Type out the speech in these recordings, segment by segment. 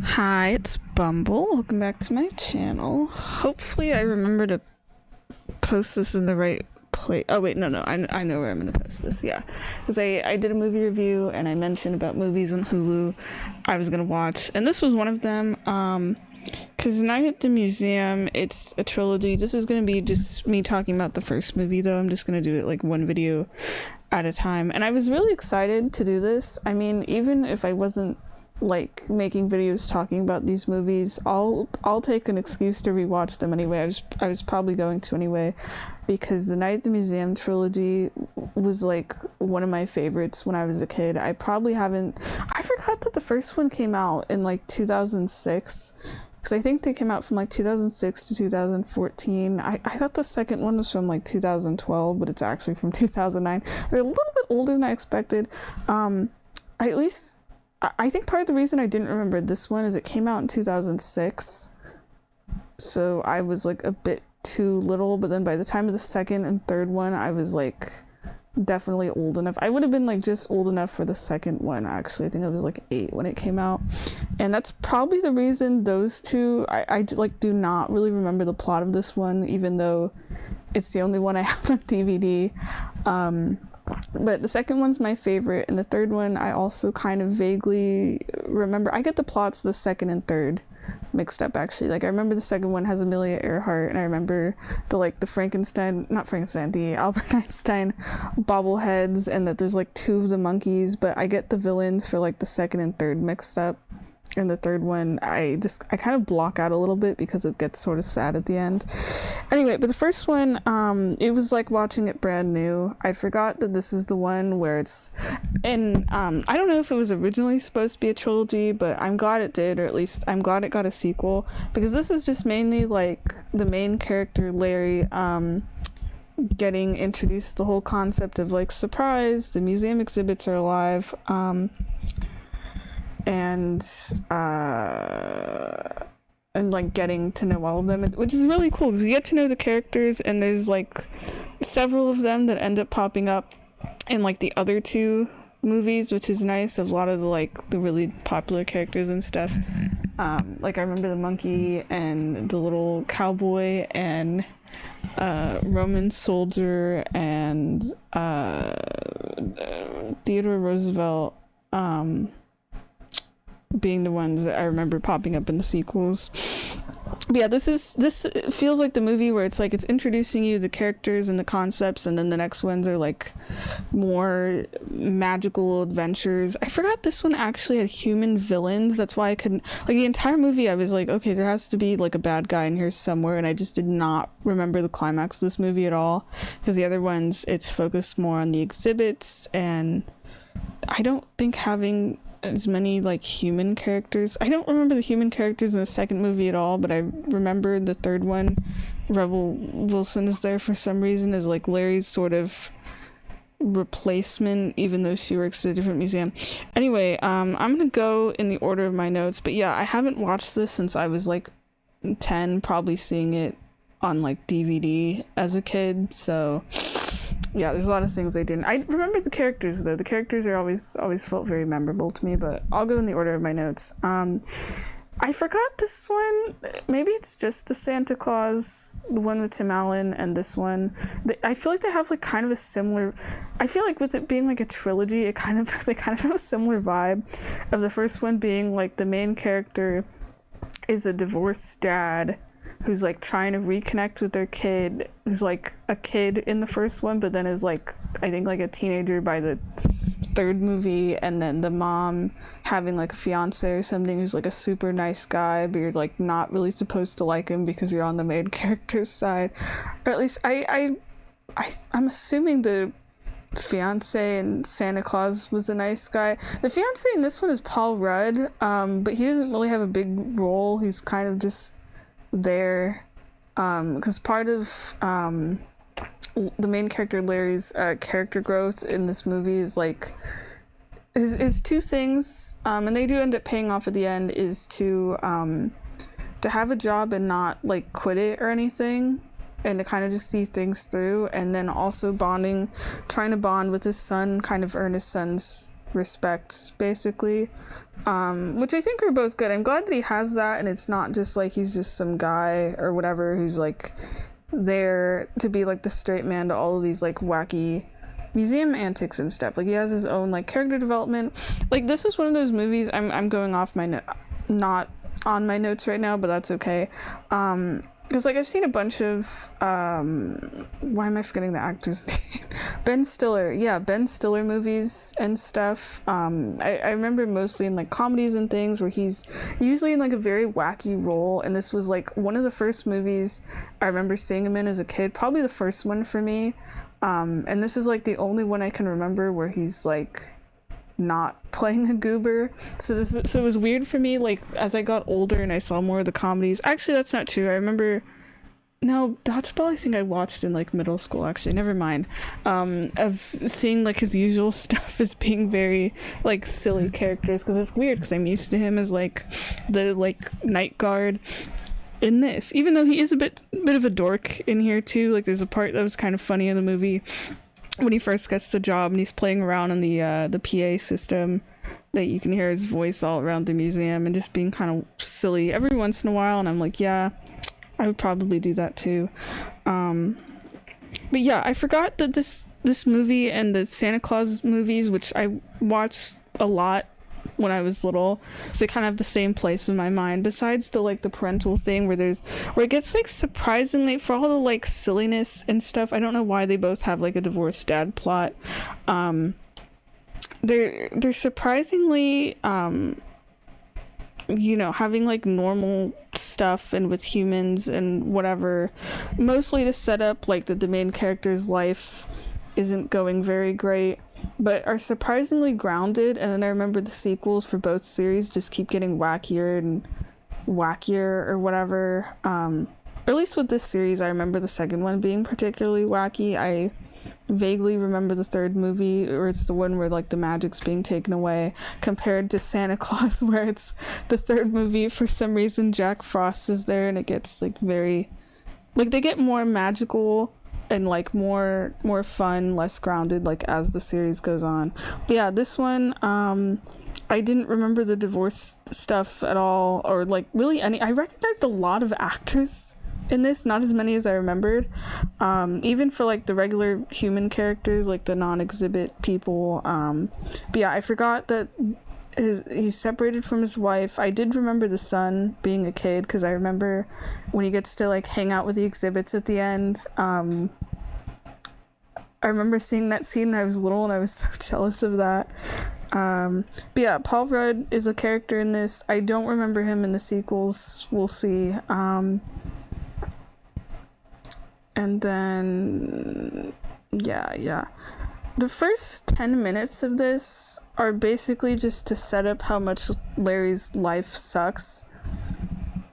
Hi, it's Bumble. Welcome back to my channel. Hopefully, I remember to post this in the right place. Oh, wait, no. I know where I'm going to post this. Yeah. Because I did a movie review and I mentioned about movies on Hulu I was going to watch. And this was one of them. Because Night at the Museum, it's a trilogy. This is going to be just me talking about the first movie, though. I'm just going to do it like one video at a time. And I was really excited to do this. I mean, even if I wasn't like making videos talking about these movies, I'll take an excuse to rewatch them anyway. I was probably going to anyway, because the Night at the Museum trilogy was like one of my favorites when I was a kid. I forgot that the first one came out in like 2006, because I think they came out from like 2006 to 2014. I thought the second one was from like 2012, but it's actually from 2009. They're a little bit older than I expected. I think part of the reason I didn't remember this one is it came out in 2006, so I was like a bit too little, but then by the time of the second and third one, I was like definitely old enough. I would have been like just old enough for the second one, actually. I think I was like 8 when it came out, and that's probably the reason those two, I like do not really remember the plot of this one, even though it's the only one I have on DVD. But the second one's my favorite, and the third one I also kind of vaguely remember. I get the plots of the second and third mixed up, actually. Like, I remember the second one has Amelia Earhart, and I remember the Albert Einstein bobbleheads, and that there's like 2 of the monkeys, but I get the villains for like the second and third mixed up. And the third one, I kind of block out a little bit because it gets sort of sad at the end. Anyway, but the first one, it was like watching it brand new. I forgot that this is the one where it's, and I don't know if it was originally supposed to be a trilogy, but I'm glad it did, or at least I'm glad it got a sequel, because this is just mainly like the main character, Larry, getting introduced to the whole concept of like, surprise, the museum exhibits are alive, and like getting to know all of them, which is really cool because you get to know the characters, and there's like several of them that end up popping up in like the other 2 movies, which is nice, of a lot of the really popular characters and stuff. Like I remember the monkey and the little cowboy and Roman soldier and Theodore Roosevelt being the ones that I remember popping up in the sequels. But yeah, this feels like the movie where it's like it's introducing you the characters and the concepts, and then the next ones are like more magical adventures. I forgot this one actually had human villains. That's why I couldn't, like, the entire movie I was like, okay, there has to be like a bad guy in here somewhere, and I just did not remember the climax of this movie at all, because the other ones, it's focused more on the exhibits, and I don't think having as many like human characters. I don't remember the human characters in the second movie at all, but I remember the third one, Rebel Wilson is there for some reason as like Larry's sort of replacement, even though she works at a different museum. Anyway, I'm gonna go in the order of my notes, but yeah, I haven't watched this since I was like 10, probably seeing it on like DVD as a kid, so yeah, there's a lot of things I didn't. I remember the characters though. The characters are always felt very memorable to me, but I'll go in the order of my notes. I forgot this one. Maybe it's just the Santa Claus, the one with Tim Allen, and this one. I feel like they have like kind of a similar. I feel like with it being like a trilogy, they kind of have a similar vibe of the first one being like the main character is a divorced dad who's like trying to reconnect with their kid, who's like a kid in the first one, but then is like, I think like a teenager by the third movie, and then the mom having like a fiance or something who's like a super nice guy, but you're like not really supposed to like him because you're on the main character's side, or at least I'm assuming the fiance in Santa Claus was a nice guy. The fiance in this one is Paul Rudd, but he doesn't really have a big role. He's kind of just there because part of the main character Larry's character growth in this movie is like is 2 things, and they do end up paying off at the end, is to have a job and not like quit it or anything, and to kind of just see things through, and then also trying to bond with his son, kind of earn his son's respect, basically. which I think are both good. I'm glad that he has that, and it's not just like he's just some guy or whatever who's like there to be like the straight man to all of these like wacky museum antics and stuff. Like he has his own like character development. Like this is one of those movies. I'm going off my not on my notes right now, but that's okay. Because like I've seen a bunch of why am I forgetting the actor's name? Ben Stiller movies and stuff. I remember mostly in like comedies and things where he's usually in like a very wacky role, and this was like one of the first movies I remember seeing him in as a kid, probably the first one for me. And this is like the only one I can remember where he's like not playing a goober. So it was weird for me, like as I got older and I saw more of the comedies. Actually, that's not true. I remember Dodgeball I think I watched in like middle school, actually, never mind. Of seeing like his usual stuff as being very like silly characters, because it's weird because I'm used to him as like the like night guard in this, even though he is a bit of a dork in here too. Like there's a part that was kind of funny in the movie when he first gets the job and he's playing around in the PA system, that you can hear his voice all around the museum and just being kind of silly every once in a while, and I'm like, yeah, I would probably do that too. But yeah, I forgot that this movie and the Santa Claus movies, which I watched a lot when I was little, so they kind of have the same place in my mind, besides the like the parental thing where it gets like surprisingly, for all the like silliness and stuff, I don't know why they both have like a divorced dad plot. They're surprisingly having like normal stuff and with humans and whatever, mostly to set up like that the main character's life isn't going very great, but are surprisingly grounded. And then I remember the sequels for both series just keep getting wackier and wackier or whatever. Or at least with this series, I remember the second one being particularly wacky. I vaguely remember the third movie, or it's the one where like the magic's being taken away, compared to Santa Claus, where it's the third movie, for some reason Jack Frost is there and it gets like very like they get more magical and like more fun, less grounded like as the series goes on. But yeah, this one I didn't remember the divorce stuff at all, or like really any. I recognized a lot of actors in this, not as many as I remembered, even for like the regular human characters, like the non-exhibit people. But yeah, I forgot that he's separated from his wife. I did remember the son being a kid, because I remember when he gets to like hang out with the exhibits at the end. I remember seeing that scene when I was little, and I was so jealous of that. But yeah, Paul Rudd is a character in this. I don't remember him in the sequels. We'll see. And then yeah. The first 10 minutes of this are basically just to set up how much Larry's life sucks.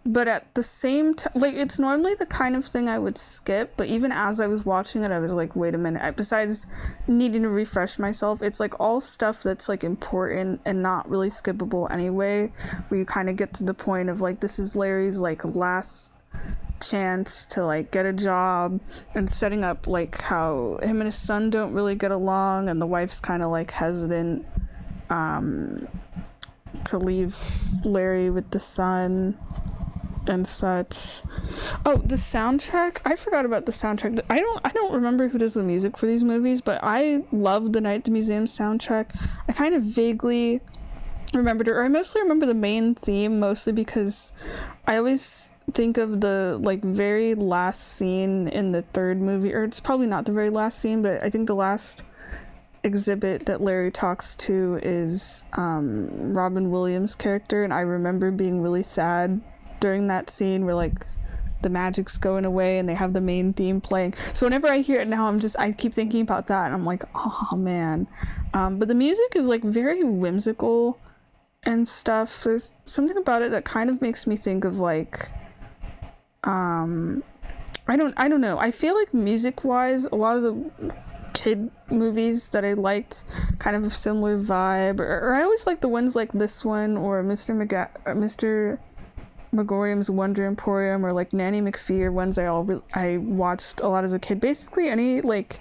But at the same time, like, it's normally the kind of thing I would skip, but even as I was watching it, I was like, wait a minute. Besides needing to refresh myself, it's like all stuff that's like important and not really skippable anyway, where you kind of get to the point of like, this is Larry's like last chance to like get a job, and setting up like how him and his son don't really get along, and the wife's kind of like hesitant to leave Larry with the son and such. Oh, the soundtrack, I forgot about the soundtrack. I don't remember who does the music for these movies, but I love the Night at the Museum soundtrack. I kind of vaguely remembered it, or I mostly remember the main theme, mostly because I always think of the like very last scene in the third movie, or it's probably not the very last scene, but I think the last exhibit that Larry talks to is Robin Williams' character, and I remember being really sad during that scene where like the magic's going away and they have the main theme playing. So whenever I hear it now, I keep thinking about that, and I'm like, oh man. But the music is like very whimsical and stuff. There's something about it that kind of makes me think of like I don't know. I feel like music wise, a lot of the kid movies that I liked kind of a similar vibe, or I always like the ones like this one, or Mr. Megorium's Wonder Emporium, or like Nanny McPhee, or ones I watched a lot as a kid. Basically any like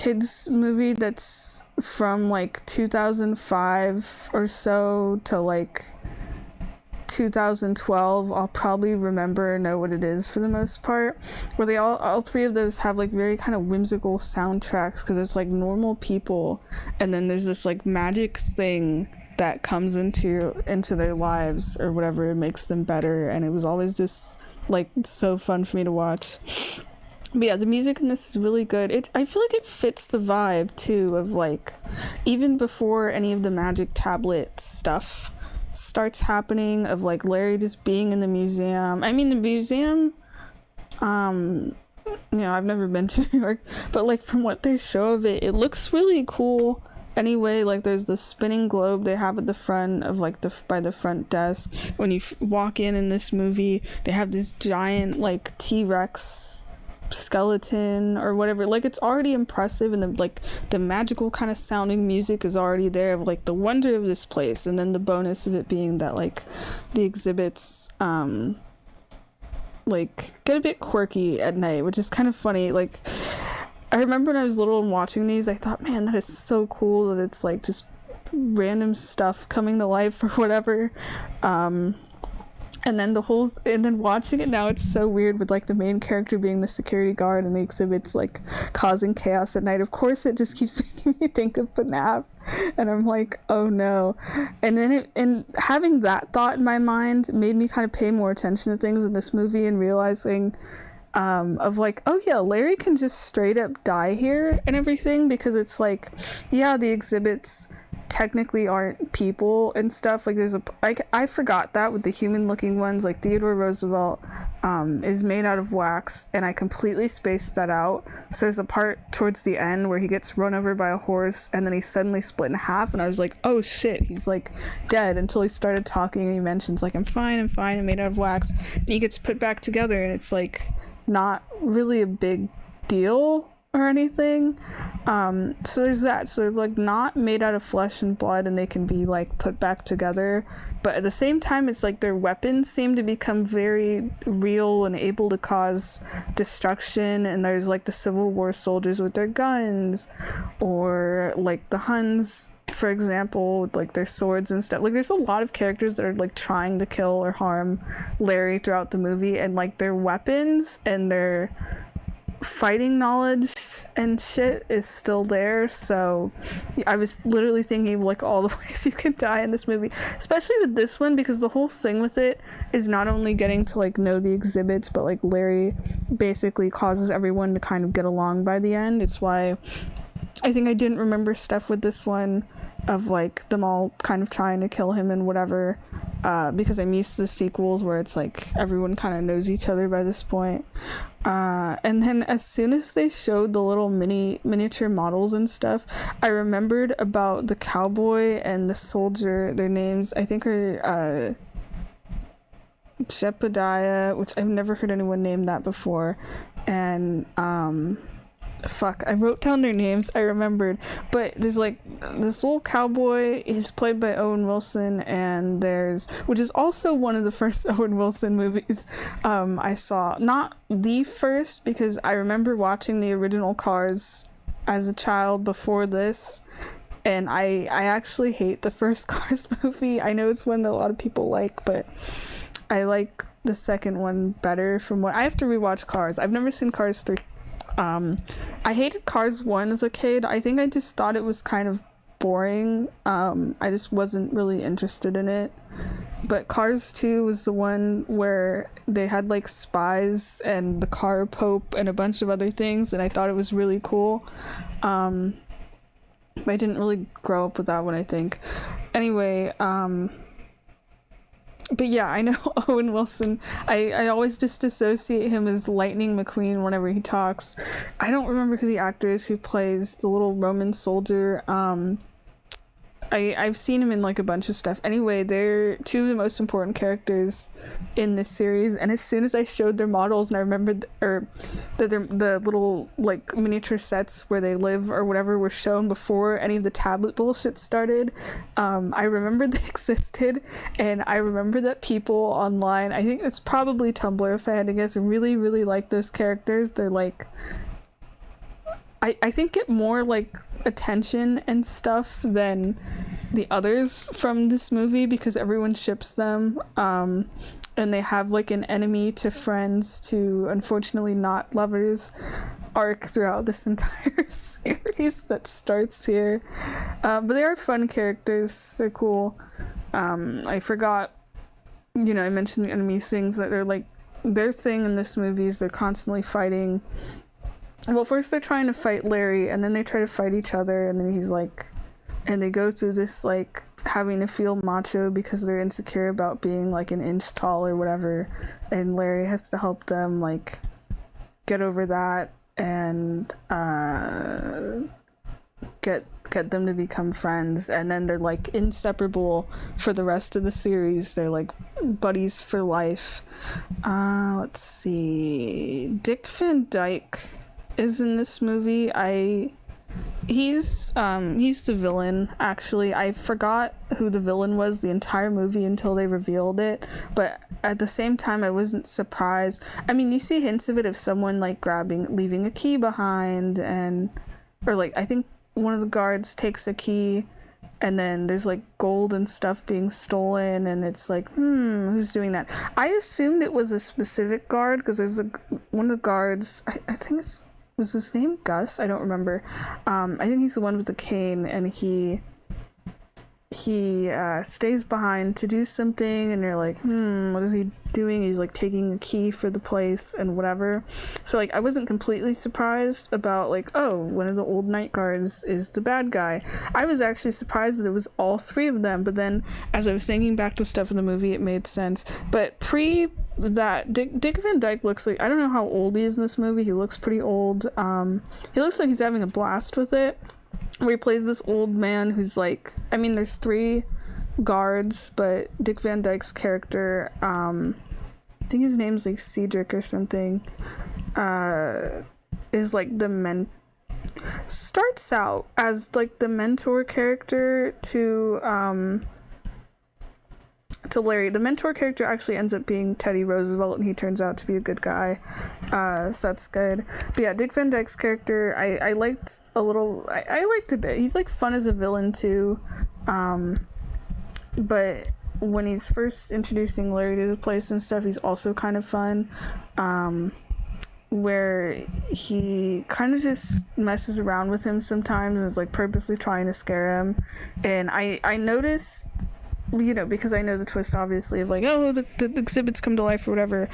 kids movie that's from like 2005 or so to like 2012, I'll probably remember or know what it is for the most part, where they all three of those have like very kind of whimsical soundtracks, because it's like normal people and then there's this like magic thing that comes into their lives or whatever, it makes them better, and it was always just like so fun for me to watch. But yeah, the music in this is really good. I feel like it fits the vibe too of like, even before any of the magic tablet stuff starts happening, of like Larry just being in the museum. I mean, the museum, I've never been to New York, but like from what they show of it, it looks really cool. Anyway, like there's the spinning globe they have at the front of like by the front desk. When you walk in this movie, they have this giant like T-Rex skeleton or whatever. Like it's already impressive, and the magical kind of sounding music is already there of like the wonder of this place, and then the bonus of it being that like the exhibits like get a bit quirky at night, which is kind of funny. Like I remember when I was little and watching these, I thought, man, that is so cool that it's like just random stuff coming to life or whatever. And then watching it now, it's so weird with like the main character being the security guard and the exhibits like causing chaos at night. Of course, it just keeps making me think of FNAF, and I'm like, oh no. And then having that thought in my mind made me kind of pay more attention to things in this movie, and realizing of like, oh yeah, Larry can just straight up die here and everything, because it's like, yeah, the exhibits technically aren't people and stuff. Like there's I forgot that with the human looking ones, like Theodore Roosevelt is made out of wax, and I completely spaced that out. So there's a part towards the end where he gets run over by a horse and then he's suddenly split in half, and I was like, oh shit, he's like dead, until he started talking and he mentions like, I'm fine, I'm made out of wax, and he gets put back together, and it's like not really a big deal or anything. So there's that. So they're like not made out of flesh and blood, and they can be like put back together, but at the same time it's like their weapons seem to become very real and able to cause destruction. And there's like the Civil War soldiers with their guns, or like the Huns, for example, with like their swords and stuff. Like there's a lot of characters that are like trying to kill or harm Larry throughout the movie, and like their weapons and their fighting knowledge and shit is still there. So I was literally thinking of like all the ways you can die in this movie, especially with this one, because the whole thing with it is not only getting to like know the exhibits, but like Larry basically causes everyone to kind of get along by the end. It's why I think I didn't remember stuff with this one of like them all kind of trying to kill him and whatever, because I'm used to the sequels where it's like everyone kind of knows each other by this point. And then as soon as they showed the little miniature models and stuff, I remembered about the cowboy and the soldier. Their names I think are Shepadiah, which I've never heard anyone name that before, and I wrote down their names, I remembered, but there's like this little cowboy, he's played by Owen Wilson, and which is also one of the first Owen Wilson movies I saw. Not the first, because I remember watching the original Cars as a child before this, and I actually hate the first Cars movie. I know it's one that a lot of people like, but I like the second one better. From what I have to rewatch Cars. I've never seen Cars 3. I hated Cars 1 as a kid. I think I just thought it was kind of boring. I just wasn't really interested in it. But Cars 2 was the one where they had like spies and the car pope and a bunch of other things, and I thought it was really cool. But I didn't really grow up with that one, I think. Anyway, but yeah, I know Owen Wilson. I always just associate him as Lightning McQueen whenever he talks. I don't remember who the actor is who plays the little Roman soldier. I've seen him in like a bunch of stuff. Anyway, they're two of the most important characters in this series, and as soon as I showed their models and I remembered the little like miniature sets where they live or whatever were shown before any of the tablet bullshit started, I remembered they existed, and I remember that people online, I think it's probably Tumblr if I had to guess, really really like those characters. They're like I think get more like attention and stuff than the others from this movie because everyone ships them. And they have like an enemy to friends to unfortunately not lovers arc throughout this entire series that starts here. But they are fun characters. They're cool. I forgot, I mentioned the enemies things that they're like, their thing in this movie is they're constantly fighting. Well, first they're trying to fight Larry, and then they try to fight each other, and then he's like, and they go through this like having to feel macho because they're insecure about being like an inch tall or whatever, and Larry has to help them like get over that and get them to become friends, and then they're like inseparable for the rest of the series. They're like buddies for life. Let's see, Dick Van Dyke is in this movie. He's the villain, actually. I forgot who the villain was the entire movie until they revealed it, but at the same time I wasn't surprised. I mean, you see hints of it of someone like leaving a key behind, or like I think one of the guards takes a key, and then there's like gold and stuff being stolen, and it's like, who's doing that? I assumed it was a specific guard because there's one of the guards, I think was his name Gus? I don't remember. I think he's the one with the cane, and he stays behind to do something, and you're like, what is he doing? He's like taking a key for the place and whatever. So like I wasn't completely surprised about like, oh, one of the old night guards is the bad guy. I was actually surprised that it was all three of them, but then as I was thinking back to stuff in the movie, it made sense. But that Dick Van Dyke looks like, I don't know how old he is in this movie. He looks pretty old. He looks like he's having a blast with it, where he plays this old man who's like, I mean, there's three guards, but Dick Van Dyke's character, I think his name's like Cedric or something, is like starts out as like the mentor character to Larry. The mentor character actually ends up being Teddy Roosevelt, and he turns out to be a good guy, so that's good. But yeah, Dick Van Dyke's character I liked a little. I liked a bit. He's like fun as a villain too, but when he's first introducing Larry to the place and stuff, he's also kind of fun, where he kind of just messes around with him sometimes and is like purposely trying to scare him. And I noticed, because I know the twist obviously of like, oh, the exhibits come to life or whatever.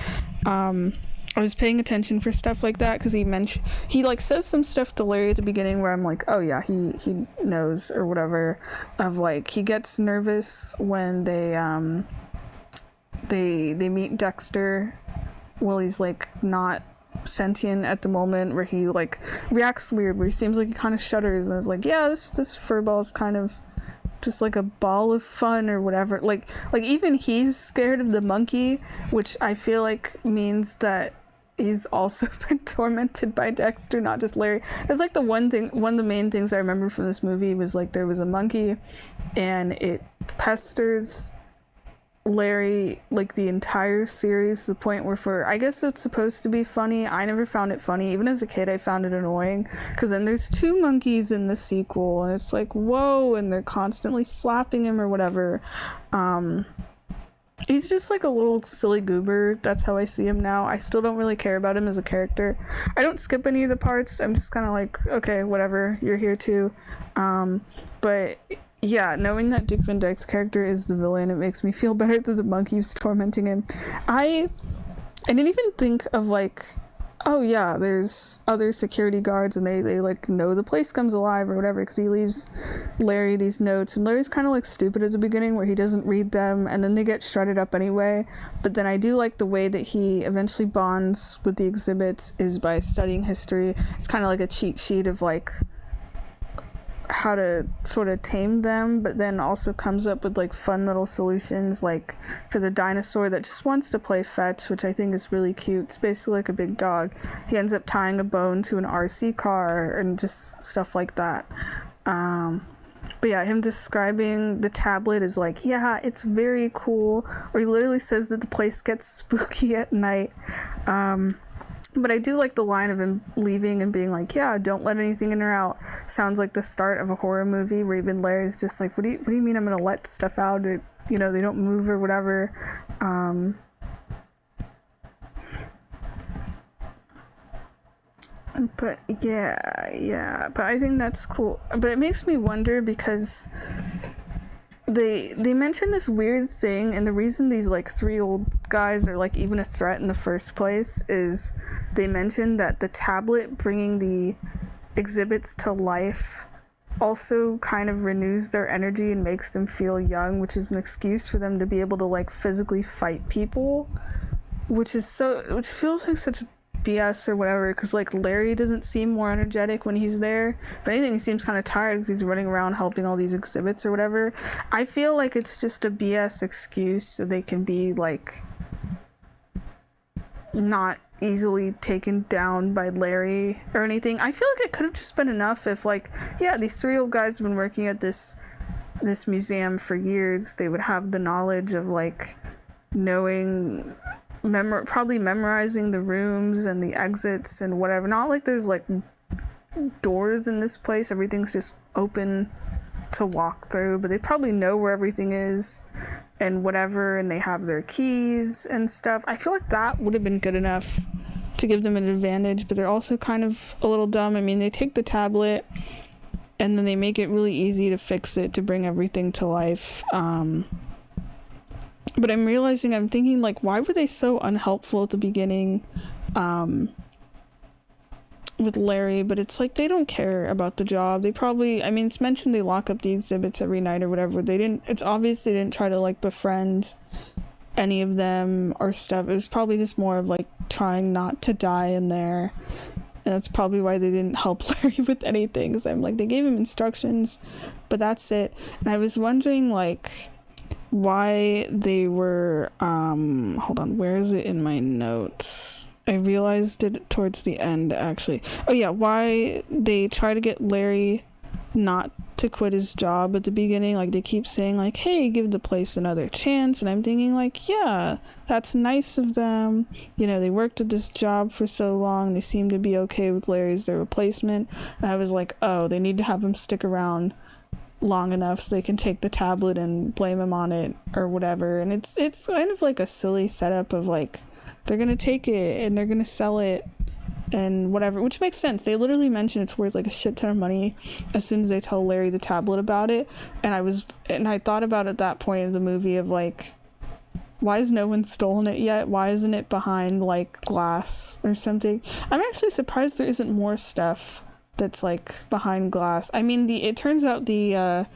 I was paying attention for stuff like that because he like says some stuff to Larry at the beginning where I'm like, oh yeah, he knows or whatever, of like he gets nervous when they meet Dexter while he's like not sentient at the moment, where he like reacts weird, where he seems like he kind of shudders and is like, yeah, this furball is kind of just like a ball of fun or whatever. Like even he's scared of the monkey, which I feel like means that he's also been tormented by Dexter, not just Larry. That's like one of the main things I remember from this movie was like there was a monkey and it pesters Larry like the entire series to the point where I guess it's supposed to be funny. I never found it funny. Even as a kid I found it annoying, because then there's two monkeys in the sequel and it's like, whoa, and they're constantly slapping him or whatever. He's just like a little silly goober. That's how I see him now. I still don't really care about him as a character. I don't skip any of the parts. I'm just kind of like, okay, whatever, you're here too. But yeah, knowing that Dick Van Dyke's character is the villain, it makes me feel better that the monkey's tormenting him. I didn't even think of like, oh yeah, there's other security guards and they like know the place comes alive or whatever, because he leaves Larry these notes, and Larry's kind of like stupid at the beginning where he doesn't read them and then they get shredded up anyway. But then I do like the way that he eventually bonds with the exhibits is by studying history. It's kind of like a cheat sheet of like how to sort of tame them, but then also comes up with like fun little solutions, like for the dinosaur that just wants to play fetch, which I think is really cute. It's basically like a big dog. He ends up tying a bone to an RC car and just stuff like that. But yeah, him describing the tablet is like, yeah, it's very cool. Or he literally says that the place gets spooky at night. But I do like the line of him leaving and being like, yeah, don't let anything in or out. Sounds like the start of a horror movie where even Larry's just like, what do you mean I'm gonna let stuff out? It, you know, they don't move or whatever. But yeah, but I think that's cool. But it makes me wonder because they mention this weird thing, and the reason these like three old guys are like even a threat in the first place is they mentioned that the tablet bringing the exhibits to life also kind of renews their energy and makes them feel young, which is an excuse for them to be able to like physically fight people, which feels like such BS or whatever, because like Larry doesn't seem more energetic when he's there. If anything, he seems kind of tired because he's running around helping all these exhibits or whatever. I feel like it's just a BS excuse so they can be like not easily taken down by Larry or anything. I feel like it could have just been enough if like, yeah, these three old guys have been working at this museum for years. They would have the knowledge of like knowing, probably memorizing the rooms and the exits and whatever. Not like there's like doors in this place, everything's just open to walk through, but they probably know where everything is and whatever, and they have their keys and stuff. I feel like that would have been good enough to give them an advantage, but they're also kind of a little dumb. I mean, they take the tablet and then they make it really easy to fix it to bring everything to life. But I'm thinking, like, why were they so unhelpful at the beginning with Larry? But it's like, they don't care about the job. They probably, I mean, it's mentioned they lock up the exhibits every night or whatever. It's obvious they didn't try to, like, befriend any of them or stuff. It was probably just more of, like, trying not to die in there. And that's probably why they didn't help Larry with anything. Because I'm like, they gave him instructions, but that's it. And I was wondering, like, why they were hold on, where is it in my notes? I realized it towards the end, actually. Oh yeah, why they try to get Larry not to quit his job at the beginning. Like, they keep saying like, hey, give the place another chance, and I'm thinking like, yeah, that's nice of them, you know, they worked at this job for so long, they seem to be okay with Larry as their replacement. And I was like, oh, they need to have him stick around long enough so they can take the tablet and blame him on it or whatever. And it's kind of like a silly setup of like, they're gonna take it and they're gonna sell it and whatever, which makes sense. They literally mention it's worth like a shit ton of money as soon as they tell Larry the tablet about it. And I thought about at that point of the movie of like, why has no one stolen it yet? Why isn't it behind like glass or something? I'm actually surprised there isn't more stuff that's like behind glass. I mean, it turns out the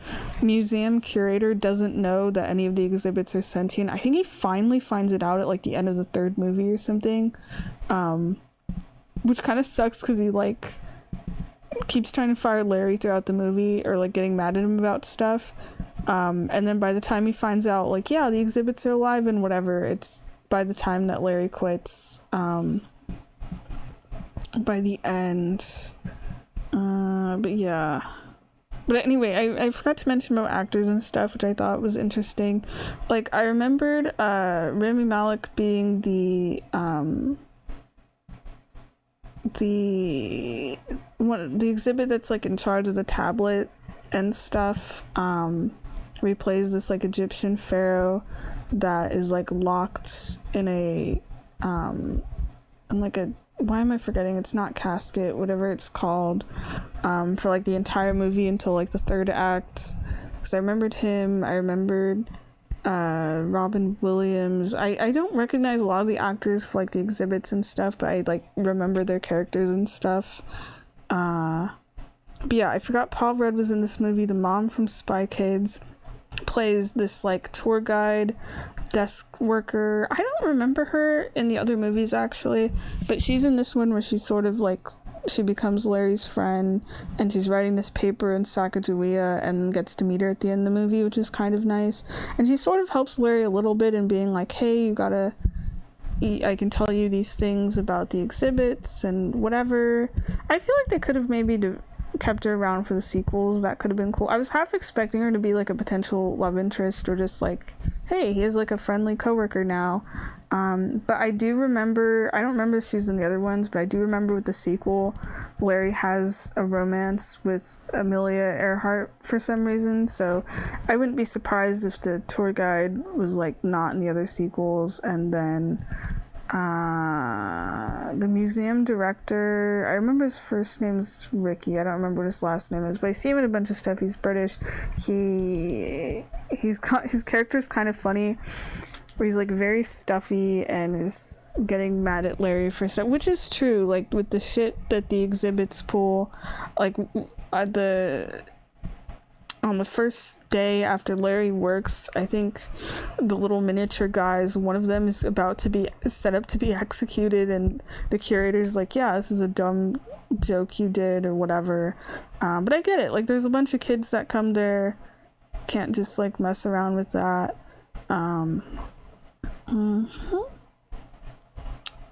museum curator doesn't know that any of the exhibits are sentient. I think he finally finds it out at like the end of the third movie or something, which kind of sucks because he like keeps trying to fire Larry throughout the movie or like getting mad at him about stuff, and then by the time he finds out like, yeah, the exhibits are alive and whatever, it's by the time that Larry quits by the end. But yeah. But anyway, I forgot to mention about actors and stuff, which I thought was interesting. Like, I remembered Rami Malek being the exhibit that's like in charge of the tablet and stuff. Where he plays this like Egyptian pharaoh that is like locked in a in like a, why am I forgetting? It's not casket, whatever it's called, for like the entire movie until like the third act. Because I remembered him. I remembered Robin Williams. I don't recognize a lot of the actors for like the exhibits and stuff, but I like remember their characters and stuff. But yeah, I forgot Paul Rudd was in this movie. The mom from Spy Kids plays this like tour guide desk worker. I don't remember her in the other movies actually, but she's in this one where she's sort of like, she becomes Larry's friend and she's writing this paper in Sacagawea and gets to meet her at the end of the movie, which is kind of nice. And she sort of helps Larry a little bit in being like, hey, you gotta eat, I can tell you these things about the exhibits and whatever. I feel like they could have maybe kept her around for the sequels. That could have been cool. I was half expecting her to be like a potential love interest, or just like, hey, he has like a friendly coworker now. But I do remember, I don't remember if she's in the other ones, but I do remember with the sequel, Larry has a romance with Amelia Earhart for some reason. So I wouldn't be surprised if the tour guide was like not in the other sequels. And then the museum director, I remember his first name's Ricky. I don't remember what his last name is, but I see him in a bunch of stuff. He's British. His character's kind of funny, where he's like very stuffy and is getting mad at Larry for stuff, which is true. Like with the shit that the exhibits pull, like on the first day after Larry works, I think the little miniature guys, one of them is about to be set up to be executed, and the curator's like, yeah, this is a dumb joke you did or whatever. But I get it. Like, there's a bunch of kids that come there. Can't just like mess around with that.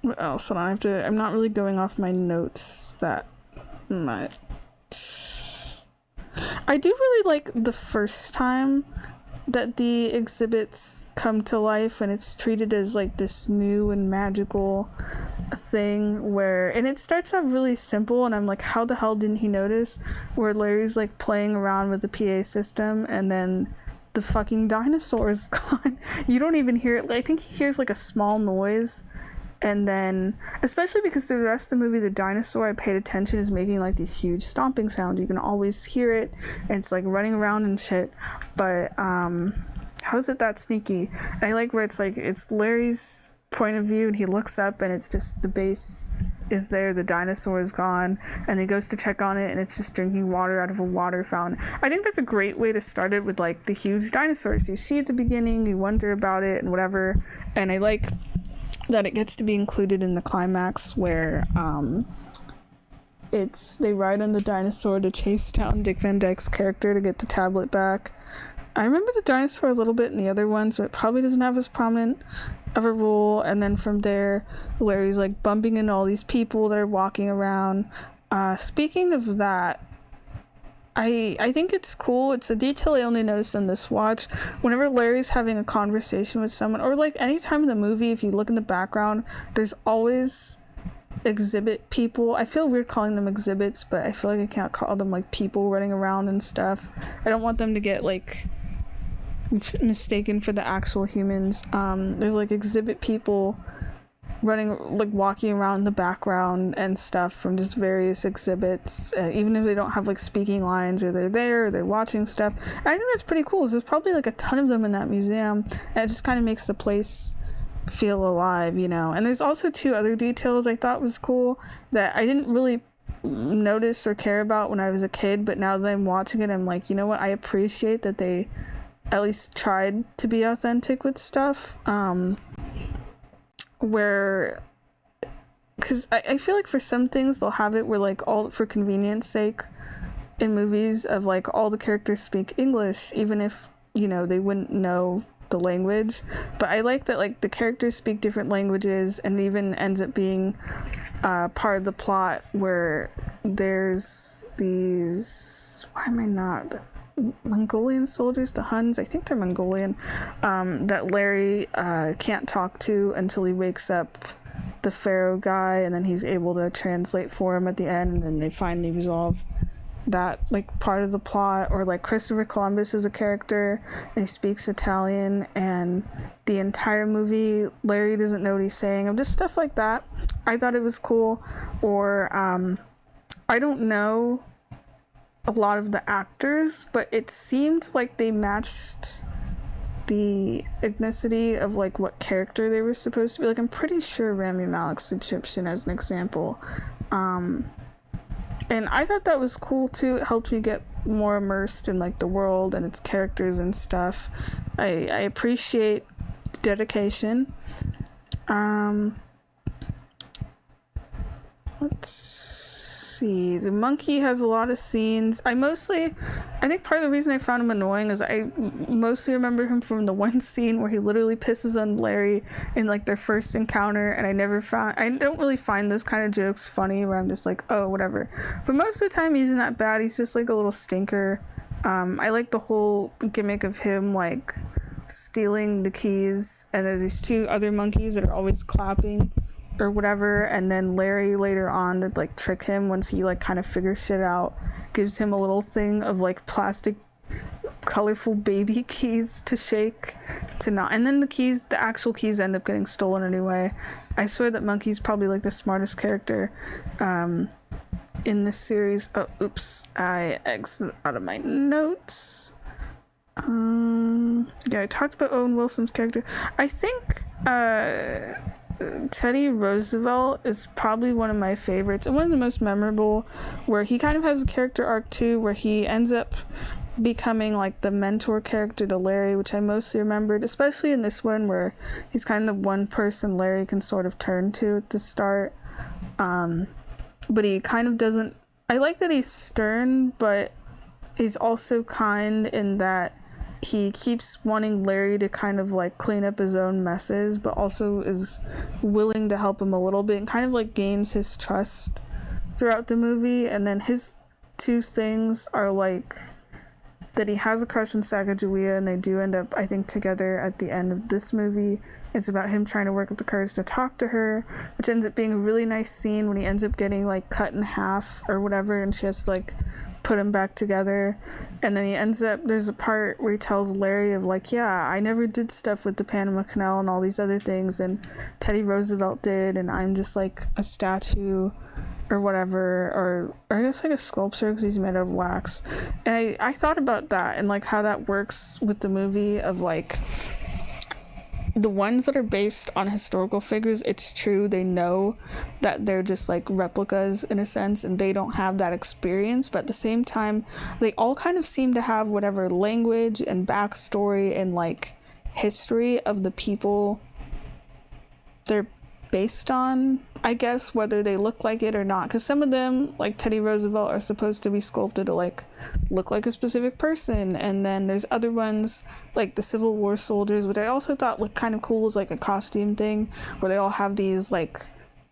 What else? I'm not really going off my notes that much. I do really like the first time that the exhibits come to life, and it's treated as like this new and magical thing and it starts out really simple, and I'm like, how the hell didn't he notice, where Larry's like playing around with the PA system, and then the fucking dinosaur is gone. You don't even hear it. I think he hears like a small noise, and then, especially because through the rest of the movie, the dinosaur, I paid attention, is making like these huge stomping sounds. You can always hear it, and it's like running around and shit. But how is it that sneaky? And I like where it's like, it's Larry's point of view, and he looks up, and it's just the base is there, the dinosaur is gone, and he goes to check on it, and it's just drinking water out of a water fountain. I think that's a great way to start it, with like the huge dinosaurs you see at the beginning, you wonder about it and whatever. And I like that it gets to be included in the climax, where they ride on the dinosaur to chase down Dick Van Dyke's character to get the tablet back. I remember the dinosaur a little bit in the other ones, so it probably doesn't have as prominent of a role. And then from there, Larry's like bumping into all these people that are walking around. Speaking of that, I think it's cool. It's a detail I only noticed in this watch. Whenever Larry's having a conversation with someone, or like anytime in the movie, if you look in the background, there's always exhibit people. I feel weird calling them exhibits, but I feel like I can't call them like people running around and stuff. I don't want them to get like mistaken for the actual humans. There's like exhibit people running, like walking around in the background and stuff from just various exhibits, even if they don't have like speaking lines, or they're there, or they're watching stuff. And I think that's pretty cool. There's probably like a ton of them in that museum, and it just kind of makes the place feel alive, you know. And there's also two other details I thought was cool that I didn't really notice or care about when I was a kid, but now that I'm watching it, I'm like, you know what, I appreciate that they at least tried to be authentic with stuff. Where, because I feel like for some things they'll have it where like, all for convenience sake in movies, of like all the characters speak English, even if, you know, they wouldn't know the language. But I like that like the characters speak different languages, and it even ends up being part of the plot where there's these, why am I not, Mongolian soldiers, the Huns, I think they're Mongolian, that Larry can't talk to until he wakes up the Pharaoh guy, and then he's able to translate for him at the end, and then they finally resolve that like part of the plot. Or like Christopher Columbus is a character, and he speaks Italian, and the entire movie Larry doesn't know what he's saying, of just stuff like that. I thought it was cool. Or I don't know a lot of the actors, but it seemed like they matched the ethnicity of like what character they were supposed to be. Like, I'm pretty sure Rami Malek's Egyptian, as an example. And I thought that was cool too. It helped me get more immersed in like the world and its characters and stuff. I appreciate the dedication. Let's see. The monkey has a lot of scenes. I think part of the reason I found him annoying is I mostly remember him from the one scene where he literally pisses on Larry in like their first encounter, and I don't really find those kind of jokes funny where I'm just like, oh, whatever. But most of the time he isn't that bad. He's just like a little stinker. I like the whole gimmick of him like stealing the keys, and there's these two other monkeys that are always clapping or whatever, and then Larry later on to like trick him once he like kind of figures shit out, gives him a little thing of like plastic colorful baby keys to shake to not, and then the actual keys end up getting stolen anyway. I swear that Monkey's probably like the smartest character in this series. Oh, oops, I exited out of my notes. Yeah, I talked about Owen Wilson's character. I think Teddy Roosevelt is probably one of my favorites and one of the most memorable, where he kind of has a character arc too, where he ends up becoming like the mentor character to Larry, which I mostly remembered, especially in this one where he's kind of the one person Larry can sort of turn to at the start. But he kind of doesn't, I like that he's stern, but he's also kind in that he keeps wanting Larry to kind of like clean up his own messes, but also is willing to help him a little bit and kind of like gains his trust throughout the movie. And then his two things are like that he has a crush on Sacagawea, and they do end up, I think, together at the end of this movie. It's about him trying to work up the courage to talk to her, which ends up being a really nice scene when he ends up getting like cut in half or whatever, and she has to like put him back together. And then he ends up, there's a part where he tells Larry of like, yeah, I never did stuff with the Panama Canal and all these other things, and Teddy Roosevelt did, and I'm just like a statue or whatever, or I guess like a sculpture because he's made out of wax. And I thought about that and like how that works with the movie of like the ones that are based on historical figures. It's true, they know that they're just like replicas in a sense, and they don't have that experience, but at the same time they all kind of seem to have whatever language and backstory and like history of the people they're based on, I guess, whether they look like it or not, because some of them, like Teddy Roosevelt, are supposed to be sculpted to like look like a specific person, and then there's other ones like the Civil War soldiers, which I also thought looked kind of cool as like a costume thing, where they all have these like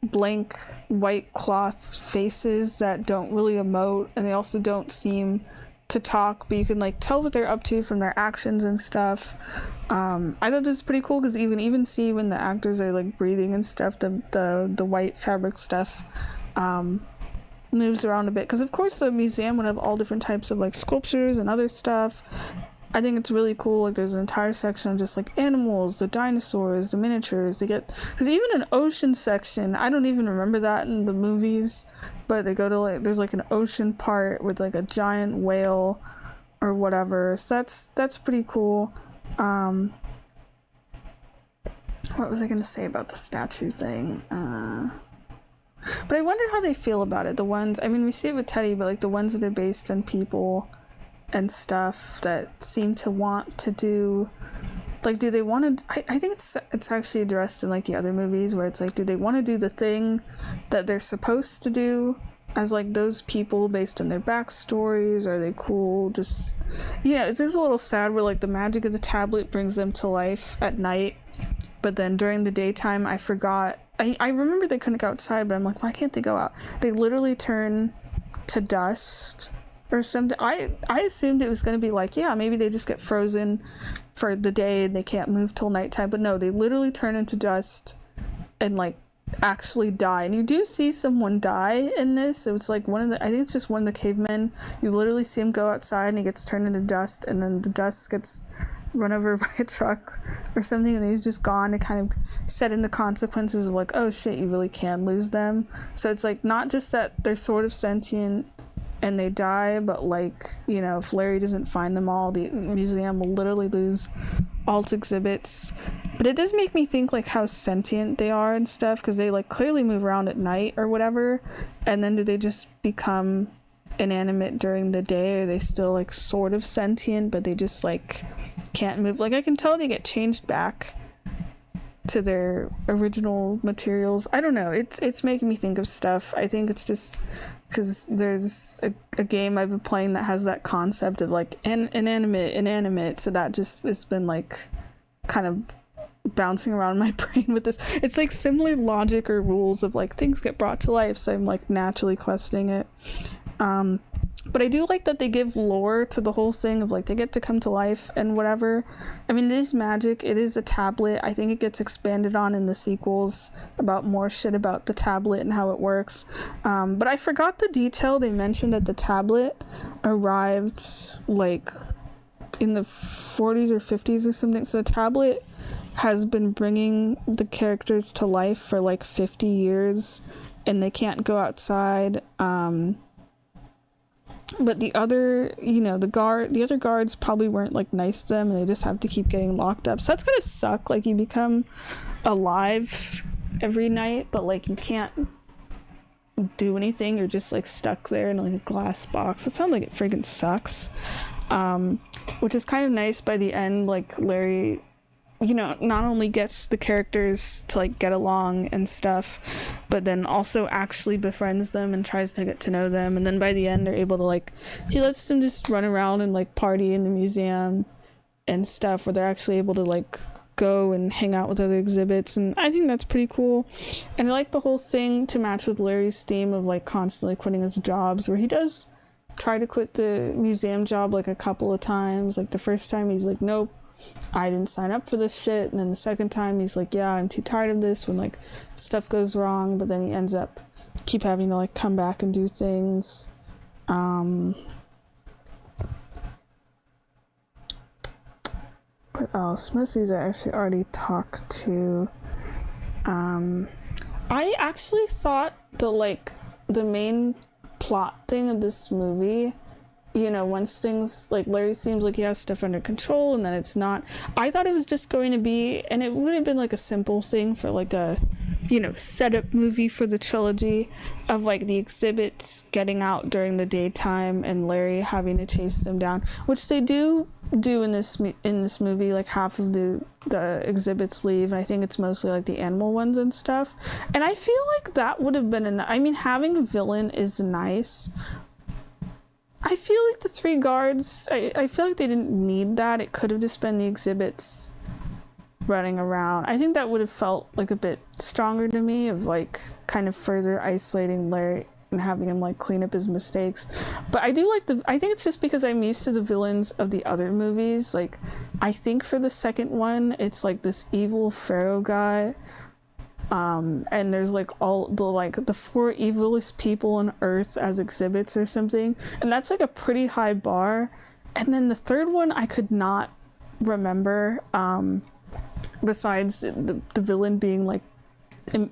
blank white cloth faces that don't really emote, and they also don't seem to talk, but you can like tell what they're up to from their actions and stuff. I thought this was pretty cool because you can even see when the actors are like breathing and stuff, the white fabric stuff moves around a bit, because of course the museum would have all different types of like sculptures and other stuff. I think it's really cool. Like there's an entire section of just like animals, the dinosaurs, the miniatures. There's even an ocean section. I don't even remember that in the movies, but they go to like, there's like an ocean part with like a giant whale or whatever. So that's pretty cool. What was I gonna say about the statue thing? But I wonder how they feel about it. The ones, I mean, we see it with Teddy, but like the ones that are based on people and stuff that seem to want to do, like, do they want to, I think it's actually addressed in like the other movies where it's like, do they want to do the thing that they're supposed to do as like those people based on their backstories? Are they cool? Just, yeah, it's just a little sad where like the magic of the tablet brings them to life at night, but then during the daytime I forgot, I remember they couldn't go outside, but I'm like, why can't they go out? They literally turn to dust or something. I assumed it was going to be like, yeah, maybe they just get frozen for the day and they can't move till nighttime, but no, they literally turn into dust and like actually die. And you do see someone die in this. So it's like I think it's just one of the cavemen. You literally see him go outside and he gets turned into dust, and then the dust gets run over by a truck or something, and he's just gone, to kind of set in the consequences of like, oh shit, you really can lose them. So it's like not just that they're sort of sentient and they die, but like, you know, if Larry doesn't find them all, the museum will literally lose all its exhibits. But it does make me think like how sentient they are and stuff, because they like clearly move around at night or whatever, and then do they just become inanimate during the day? Or are they still like sort of sentient but they just like can't move? Like I can tell they get changed back to their original materials. I don't know. It's making me think of stuff. I think it's just because there's a game I've been playing that has that concept of like inanimate. So that just has been like kind of bouncing around my brain with this. It's like similar logic or rules of like things get brought to life. So I'm like naturally questioning it. But I do like that they give lore to the whole thing of like they get to come to life and whatever. I mean, it is magic. It is a tablet. I think it gets expanded on in the sequels about more shit about the tablet and how it works. But I forgot the detail. They mentioned that the tablet arrived like in the 40s or 50s or something. So the tablet has been bringing the characters to life for like 50 years and they can't go outside. But the other, the other guards probably weren't like nice to them and they just have to keep getting locked up. So that's gonna suck. Like you become alive every night, but like you can't do anything. You're just like stuck there in like a glass box. It sounds like it freaking sucks. Which is kind of nice by the end, like Larry, not only gets the characters to like get along and stuff, but then also actually befriends them and tries to get to know them. And then by the end, they're able to like, he lets them just run around and like party in the museum and stuff, where they're actually able to like go and hang out with other exhibits. And I think that's pretty cool. And I like the whole thing to match with Larry's theme of like constantly quitting his jobs, where he does try to quit the museum job like a couple of times. Like the first time he's like, nope, I didn't sign up for this shit. And then the second time he's like, yeah, I'm too tired of this when like stuff goes wrong. But then he ends up keep having to like come back and do things. What else? Most of these I actually already talked to. I actually thought the main plot thing of this movie, once things like Larry seems like he has stuff under control and then it's not, I thought it was just going to be, and it would have been like a simple thing for like a setup movie for the trilogy of like the exhibits getting out during the daytime and Larry having to chase them down, which they do in this movie. Like half of the exhibits leave, and I think it's mostly like the animal ones and stuff, and I feel like that would have been I mean, having a villain is nice. I feel like the three guards, I feel like they didn't need that. It could have just been the exhibits running around. I think that would have felt like a bit stronger to me, of like kind of further isolating Larry and having him like clean up his mistakes. But I do like I think it's just because I'm used to the villains of the other movies. Like I think for the second one, it's like this evil pharaoh guy. And there's like all the four evilest people on earth as exhibits or something, and that's like a pretty high bar. And then the third one I could not remember, besides the villain being like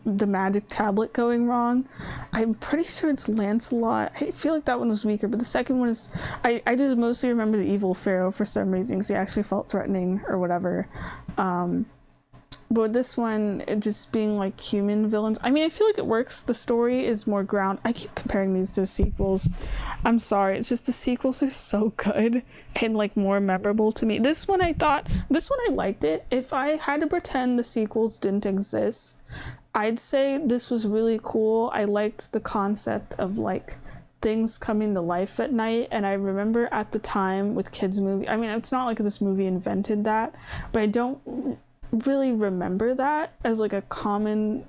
the magic tablet going wrong. I'm pretty sure it's Lancelot. I feel like that one was weaker, but the second one is, I just mostly remember the evil pharaoh for some reason, because he actually felt threatening or whatever. But this one, it just being like human villains, I mean, I feel like it works. The story is more ground. I keep comparing these to sequels. I'm sorry. It's just the sequels are so good and like more memorable to me. This one I liked it. If I had to pretend the sequels didn't exist, I'd say this was really cool. I liked the concept of like things coming to life at night. And I remember at the time with kids movie, I mean, it's not like this movie invented that, but I don't really remember that as like a common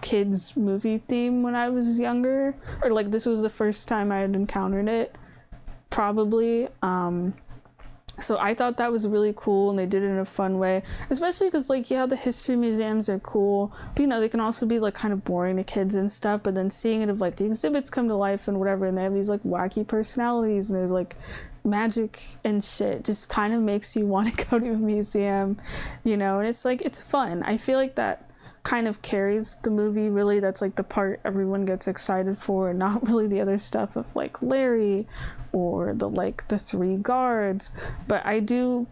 kids movie theme when I was younger, or like this was the first time I had encountered it probably. So I thought that was really cool, and they did it in a fun way, especially because like, yeah, the history museums are cool, but they can also be like kind of boring to kids and stuff. But then seeing it of like the exhibits come to life and whatever, and they have these like wacky personalities and there's like magic and shit, just kind of makes you want to go to a museum, and it's like, it's fun. I feel like that kind of carries the movie, really. That's like the part everyone gets excited for, and not really the other stuff of like Larry or the three guards. But I do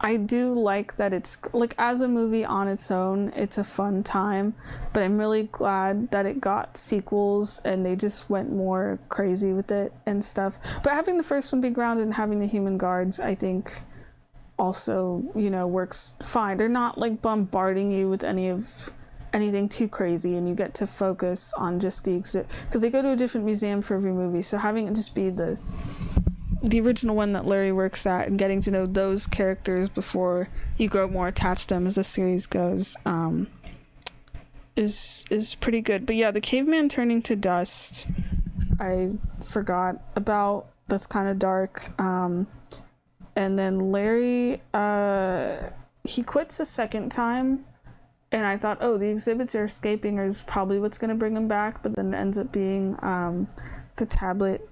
like that it's like, as a movie on its own, it's a fun time, but I'm really glad that it got sequels and they just went more crazy with it and stuff. But having the first one be grounded and having the human guards, I think also, works fine. They're not like bombarding you with anything too crazy, and you get to focus on just the exhibit, because they go to a different museum for every movie, so having it just be the original one that Larry works at and getting to know those characters before you grow more attached to them as the series goes is pretty good. But yeah, the caveman turning to dust, I forgot about. That's kind of dark. And then Larry, he quits a second time, and I thought, oh, the exhibits are escaping is probably what's going to bring him back, but then it ends up being the tablet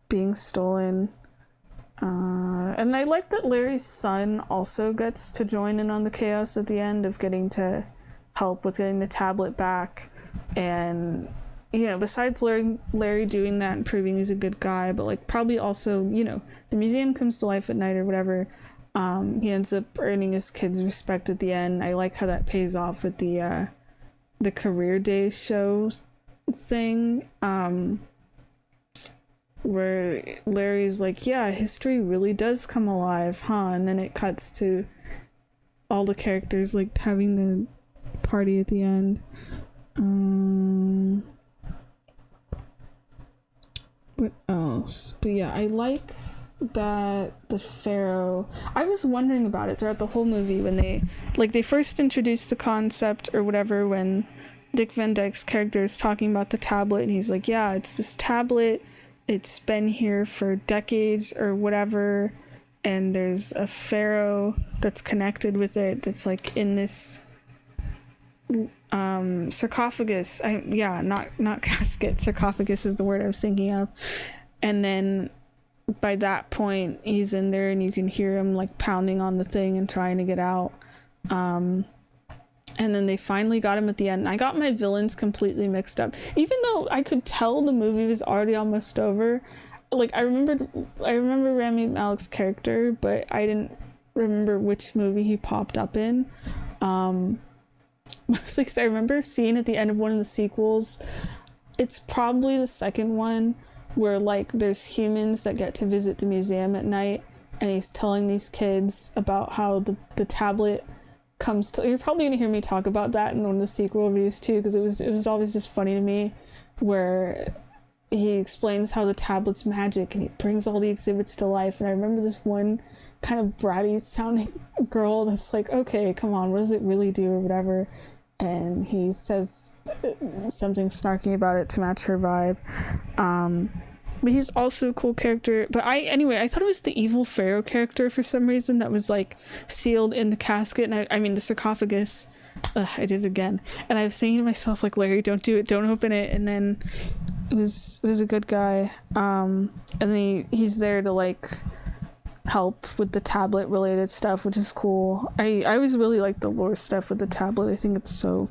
being stolen. And I like that Larry's son also gets to join in on the chaos at the end of getting to help with getting the tablet back. And besides Larry doing that and proving he's a good guy, but like probably also, the museum comes to life at night or whatever, he ends up earning his kids' respect at the end. I like how that pays off with the career day show thing, where Larry's like, yeah, history really does come alive, huh? And then it cuts to all the characters like having the party at the end. What else? But yeah, I like that the Pharaoh, I was wondering about it throughout the whole movie when they first introduced the concept or whatever, when Dick Van Dyke's character is talking about the tablet, and he's like, yeah, it's this tablet, it's been here for decades or whatever, and there's a pharaoh that's connected with it that's like in this sarcophagus. Not casket, sarcophagus is the word I was thinking of. And then by that point he's in there and you can hear him like pounding on the thing and trying to get out. And then they finally got him at the end. And I got my villains completely mixed up. Even though I could tell the movie was already almost over. Like, I remember Rami Malek's character, but I didn't remember which movie he popped up in. Mostly because I remember seeing at the end of one of the sequels, it's probably the second one, where, like, there's humans that get to visit the museum at night, and he's telling these kids about how the tablet comes to. You're probably gonna hear me talk about that in one of the sequel reviews too, because it was always just funny to me, where he explains how the tablet's magic and he brings all the exhibits to life. And I remember this one kind of bratty sounding girl that's like, okay, come on, what does it really do or whatever, and he says something snarky about it to match her vibe. But he's also a cool character. But I thought it was the evil pharaoh character for some reason that was like sealed in the casket, and I mean the sarcophagus. I did it again, and I was saying to myself, like, Larry, don't do it, don't open it. And then it was a good guy. And then he's there to like help with the tablet related stuff, which is cool. I always really like the lore stuff with the tablet. I think it's so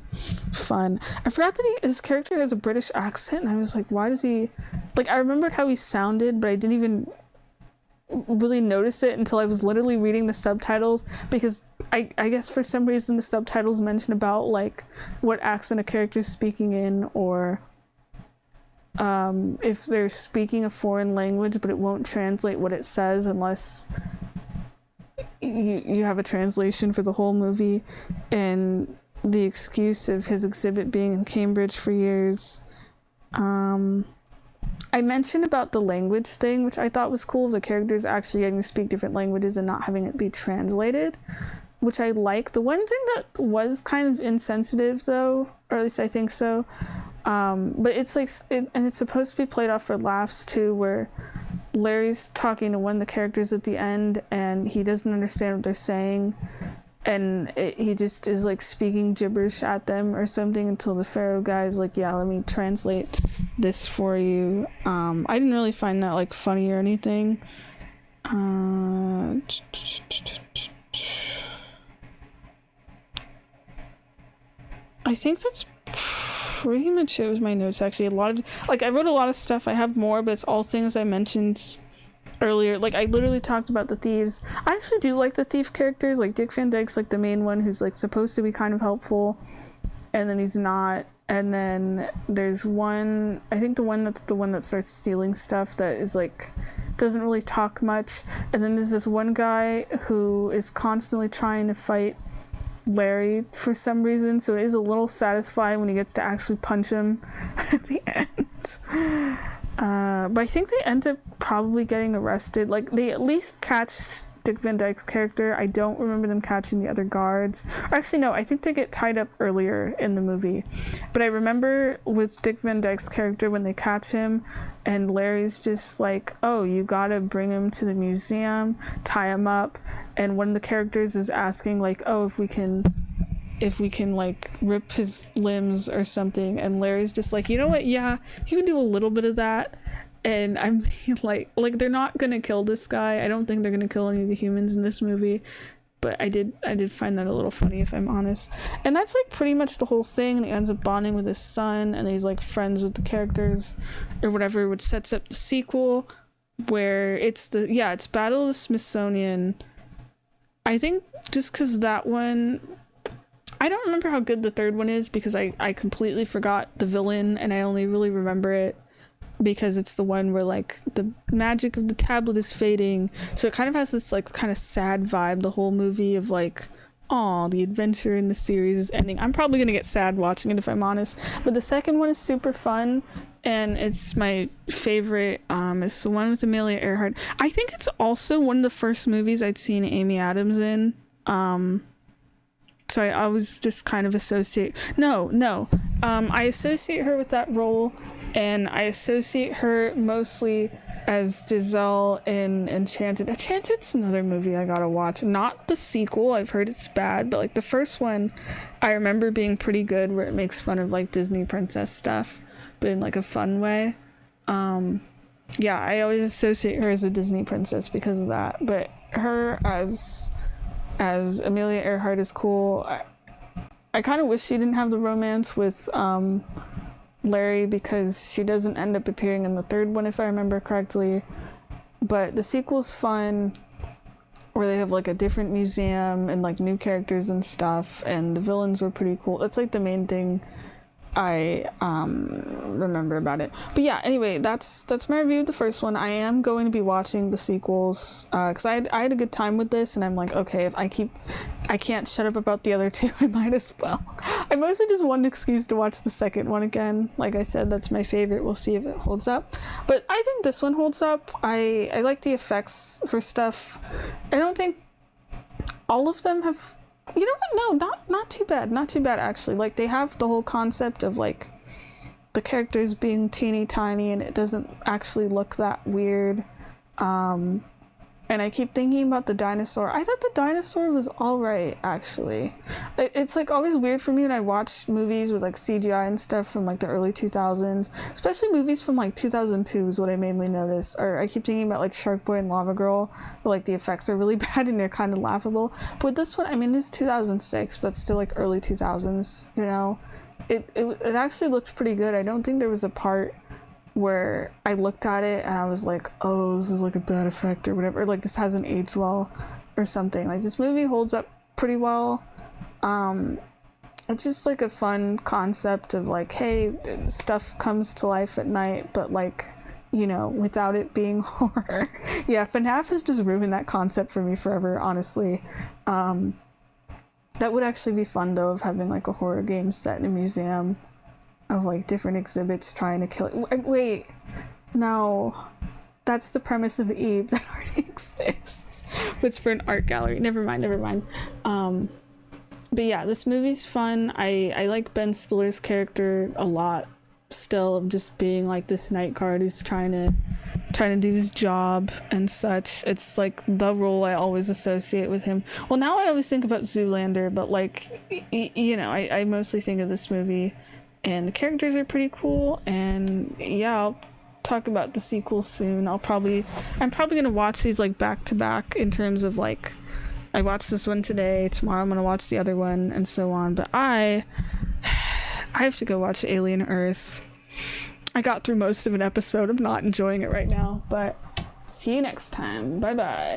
fun. I forgot that his character has a British accent, and I was like, why does he, like, I remembered how he sounded, but I didn't even really notice it until I was literally reading the subtitles, because I guess for some reason the subtitles mention about like what accent a character is speaking in, or if they're speaking a foreign language, but it won't translate what it says unless you have a translation for the whole movie. And the excuse of his exhibit being in Cambridge for years. I mentioned about the language thing, which I thought was cool, the characters actually getting to speak different languages and not having it be translated, which I like. The one thing that was kind of insensitive though, or at least I think so, but it's like, and it's supposed to be played off for laughs too, where Larry's talking to one of the characters at the end and he doesn't understand what they're saying, and he just is like speaking gibberish at them or something until the pharaoh guy's like, yeah, let me translate this for you. I didn't really find that like funny or anything. I think that's pretty much it with my notes, actually. A lot of, like, I wrote a lot of stuff. I have more, but it's all things I mentioned earlier. Like, I literally talked about the thieves. I actually do like the thief characters. Like, Dick Van Dyke's like the main one who's like supposed to be kind of helpful, and then he's not. And then there's one, I think the one that's the one that starts stealing stuff, that is like doesn't really talk much. And then there's this one guy who is constantly trying to fight Larry for some reason, so it is a little satisfying when he gets to actually punch him at the end. But I think they end up probably getting arrested. Like, they at least catch Dick Van Dyke's character. I don't remember them catching the other guards. Or actually, no, I think they get tied up earlier in the movie. But I remember with Dick Van Dyke's character when they catch him, and Larry's just like, oh, you gotta bring him to the museum, tie him up. And one of the characters is asking, like, oh, if we can like rip his limbs or something, and Larry's just like, you know what, yeah, you can do a little bit of that. And I'm thinking, like they're not gonna kill this guy. I don't think they're gonna kill any of the humans in this movie, but I did find that a little funny, if I'm honest. And that's like pretty much the whole thing. And he ends up bonding with his son, and he's like friends with the characters or whatever, which sets up the sequel where it's Battle of the Smithsonian. I think just because that one, I don't remember how good the third one is, because I completely forgot the villain, and I only really remember it because it's the one where like the magic of the tablet is fading, so it kind of has this like kind of sad vibe, the whole movie, of like, oh, the adventure in the series is ending. I'm probably gonna get sad watching it, if I'm honest. But the second one is super fun, and it's my favorite. It's the one with Amelia Earhart. I think it's also one of the first movies I'd seen Amy Adams in. So I always just kind of associate I associate her with that role, and I associate her mostly as Giselle in Enchanted. Enchanted's another movie I gotta watch. Not the sequel, I've heard it's bad, but like the first one I remember being pretty good, where it makes fun of like Disney princess stuff, but in like a fun way. I always associate her as a Disney princess because of that, but her as Amelia Earhart is cool. I kind of wish she didn't have the romance with Larry, because she doesn't end up appearing in the third one, if I remember correctly. But the sequel's fun, where they have like a different museum and like new characters and stuff, and the villains were pretty cool. That's like the main thing I remember about it. But yeah, anyway, that's my review of the first one. I am going to be watching the sequels because I had a good time with this, and I'm like, okay, if I can't shut up about the other two, I might as well. I mostly just want an excuse to watch the second one again. Like I said, that's my favorite. We'll see if it holds up, but I think this one holds up. I like the effects for stuff. I don't think all of them have. You know what? No, not too bad. Not too bad, actually. Like, they have the whole concept of, like, the characters being teeny tiny, and it doesn't actually look that weird. And I keep thinking about the dinosaur. I thought the dinosaur was alright, actually. It's, like, always weird for me when I watch movies with, like, CGI and stuff from, like, the early 2000s. Especially movies from, like, 2002 is what I mainly notice. Or I keep thinking about, like, Shark Boy and Lava Girl, where, like, the effects are really bad and they're kind of laughable. But with this one, I mean, it's 2006, but still, like, early 2000s, you know? It actually looks pretty good. I don't think there was a part where I looked at it and I was like, oh, this is like a bad effect or whatever, or like this hasn't aged well or something. Like, this movie holds up pretty well. It's just like a fun concept of like, hey, stuff comes to life at night, but like, you know, without it being horror. Yeah, FNAF has just ruined that concept for me forever, honestly. That would actually be fun though, of having like a horror game set in a museum, of like different exhibits trying to kill it. Wait, no, that's the premise of Eve that already exists. But it's for an art gallery. Never mind. But yeah, this movie's fun. I like Ben Stiller's character a lot still, of just being like this night guard who's trying to do his job and such. It's like the role I always associate with him. Well, now I always think about Zoolander, but like, you know, I mostly think of this movie. And the characters are pretty cool, and yeah, I'll talk about the sequel soon. I'm probably gonna watch these like back to back, in terms of like, I watched this one today, tomorrow I'm gonna watch the other one, and so on. But I have to go watch Alien Earth. I got through most of an episode. I'm not enjoying it right now, but see you next time. Bye bye.